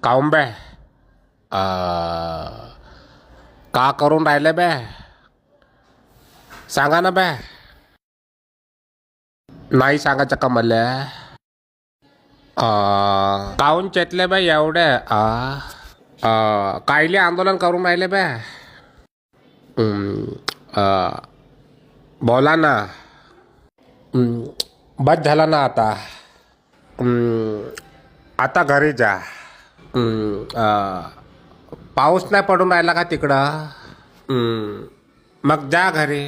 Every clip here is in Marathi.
काऊन बे का करून राहिले बे? सांगा ना बे. नाही सांगायचं का मला? काऊन चेतले बे एवढे? कायले आंदोलन करून राहिले बे? बोला ना. बस झाला ना आता. आता घरी जा. पाऊस नाही पडून राहिला का तिकडं? मग जा घरी.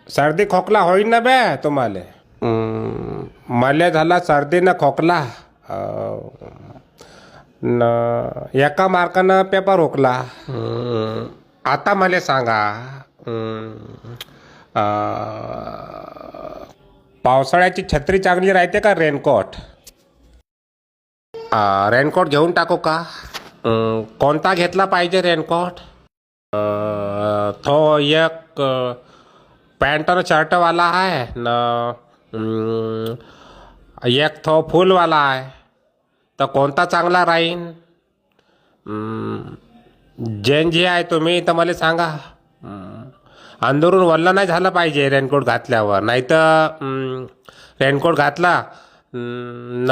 सर्दी खोकला होईन ना बे तुम्हाला? मला झाला सर्दी ना खोकला. न एका मार्कानं पेपर हुकला. आता मला सांगा, पावसाळ्याची छत्री चांगली राहते का रेनकोट? रेनकोट घेऊन टाकू का? कोणता घेतला पाहिजे रेनकोट? तो एक पॅन्ट और शर्टवाला आहे ना, एक तो फुलवाला आहे. तर कोणता चांगला राहीन? जे आहे तुम्ही तर मला सांगा. अंदरून वल्लं नाही झालं पाहिजे रेनकोट घातल्यावर. नाही तर रेनकोट घातला न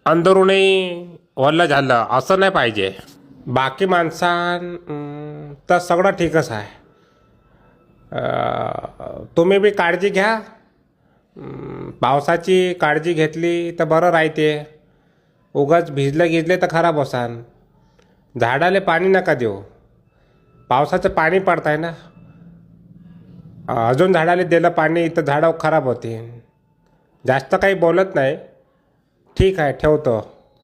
अंदरूनही वल्लं झालं असं नाही पाहिजे. बाकी माणसां तर सगळं ठीकच आहे. तुम्ही बी काळजी घ्या. पावसाची काळजी घेतली तर बरं राहते. उगाच भिजले तर खराब होसान. झाडाले पाणी नका देऊ. पावसाचं पाणी पडतंय ना. अजून झाडाला दिलं पाणी तर झाडं खराब होतील. जास्त काही बोलत नाही. ठीक आहे, ठेवतो.